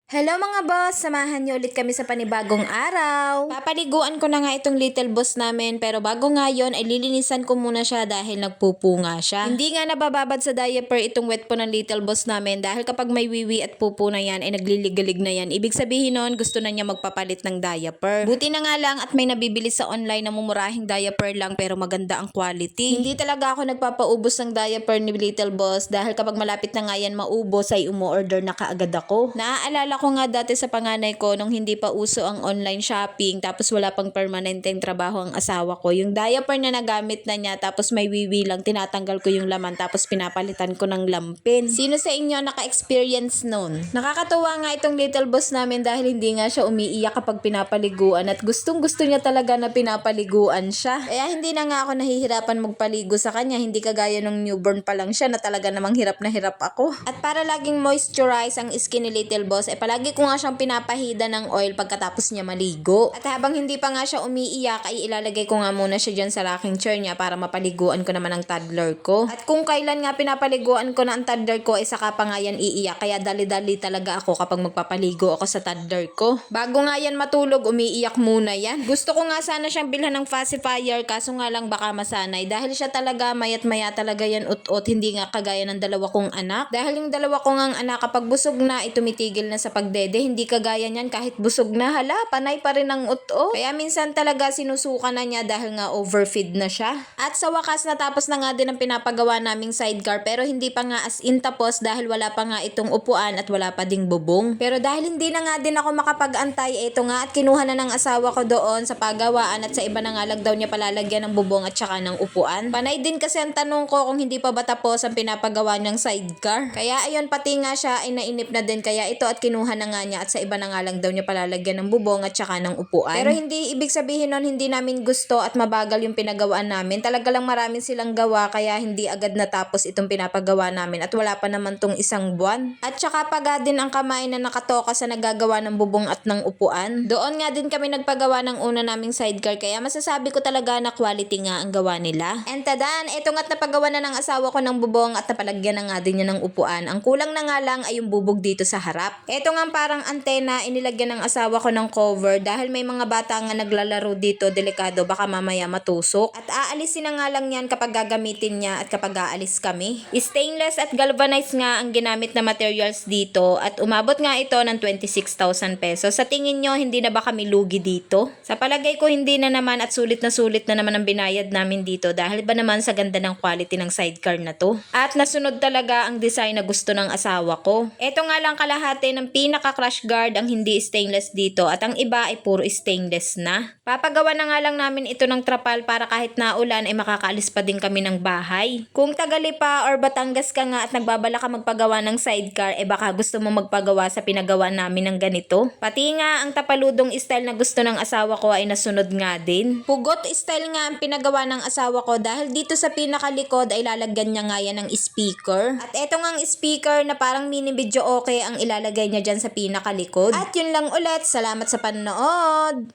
Hello mga boss! Samahan niyo ulit kami sa panibagong araw. Papaliguan ko na nga itong little boss namin pero bago nga yun ay lilinisan ko muna siya dahil nagpupunga siya. Hindi nga nabababad sa diaper itong wet po ng little boss namin dahil kapag may wiwi at pupo na yan ay nagliligalig na yan. Ibig sabihin nun gusto na niya magpapalit ng diaper. Buti na nga lang at may nabibili sa online na mumurahing diaper lang pero maganda ang quality. Hindi talaga ako nagpapaubos ng diaper ni little boss dahil kapag malapit na nga yan maubos ay umu-order na kaagad ako. Naaalala ko nga dati sa panganay ko nung hindi pa uso ang online shopping tapos wala pang permanenteng trabaho ang asawa ko. Yung diaper na nagamit na niya tapos may wiwi lang, tinatanggal ko yung laman tapos pinapalitan ko ng lampin. Sino sa inyo naka-experience nun? Nakakatuwa nga itong little boss namin dahil hindi nga siya umiiyak kapag pinapaliguan at gustong gusto niya talaga na pinapaliguan siya. Kaya hindi na nga ako nahihirapan magpaligo sa kanya, hindi kagaya nung newborn pa lang siya na talaga namang hirap na hirap ako. At para laging moisturize ang skin ni little boss, palagi ko nga siyang pinapahida ng oil pagkatapos niya maligo. At habang hindi pa nga siya umiiyak ay ilalagay ko nga muna siya dyan sa rocking chair niya para mapaliguan ko naman ang toddler ko. At kung kailan nga pinapaliguan ko na ang toddler ko ay saka pa nga yan iiyak, kaya dali-dali talaga ako kapag magpapaligo ako sa toddler ko. Bago nga yan matulog, umiiyak muna yan. Gusto ko nga sana siyang bilhan ng pacifier kaso nga lang baka masanay dahil siya talaga mayat maya talaga yan ut-ut, hindi nga kagaya ng dalawa kong anak. Dahil yung dalawa kong ang anak kapag busog na ay tumitigil na sa pagdede, hindi kagaya niyan kahit busog na, hala, panay pa rin ang uto. Kaya minsan talaga sinusuka na niya dahil nga overfeed na siya. At sa wakas natapos na nga din ang pinapagawa naming sidecar pero hindi pa nga as in tapos dahil wala pa nga itong upuan at wala pa ding bubong. Pero dahil hindi na nga din ako makapag-antay, eto nga at kinuha na ng asawa ko doon sa pagawaan at sa iba na nga lang daw niya palalagyan ng bubong at saka ng upuan. Panay din kasi ang tanong ko kung hindi pa ba tapos ang pinapagawa niyang sidecar. Kaya ayun, pati nga siya ay nainip na din kaya ito at kinuha na nga niya at sa iba na nga lang daw niya palalagyan ng bubong at saka ng upuan. Pero hindi ibig sabihin nun hindi namin gusto at mabagal yung pinagawaan namin. Talaga lang maraming silang gawa kaya hindi agad natapos itong pinapagawa namin at wala pa naman tong isang buwan. At saka paga din ang kamay na nakatoka sa nagagawa ng bubong at ng upuan. Doon nga din kami nagpagawa ng una naming sidecar kaya masasabi ko talaga na quality nga ang gawa nila. And tadan, eto nga't napagawa na ng asawa ko ng bubong at napalagyan na nga din niya ng upuan. Ang kulang na nga lang ay yung bubog dito sa harap. Eto nga parang antena, inilagyan ng asawa ko ng cover dahil may mga bata nga naglalaro dito, delikado baka mamaya matusok. At aalisin na nga lang yan kapag gagamitin niya at kapag aalis kami. Stainless at galvanized nga ang ginamit na materials dito at umabot nga ito ng 26,000 pesos. Sa tingin nyo, hindi na ba kami lugi dito? Sa palagay ko hindi na naman at sulit na naman ang binayad namin dito dahil ba naman sa ganda ng quality ng sidecar na to. At nasunod talaga ang design na gusto ng asawa ko. Ito nga lang kalahati ng pinaka-crash guard ang hindi stainless dito at ang iba ay puro stainless na. Papagawa na nga lang namin ito ng trapal para kahit naulan ay makakaalis pa din kami ng bahay. Kung Tagalipa or Batangas ka nga at nagbabala ka magpagawa ng sidecar, baka gusto mo magpagawa sa pinagawa namin ng ganito. Pati nga ang tapaludong style na gusto ng asawa ko ay nasunod nga din. Pugot style nga ang pinagawa ng asawa ko dahil dito sa pinakalikod ay lalagyan niya nga yan ng speaker. At eto nga ang speaker na parang mini video okay ang ilalagay niya dyan sa pinakalikod. At yun lang ulit, salamat sa panonood!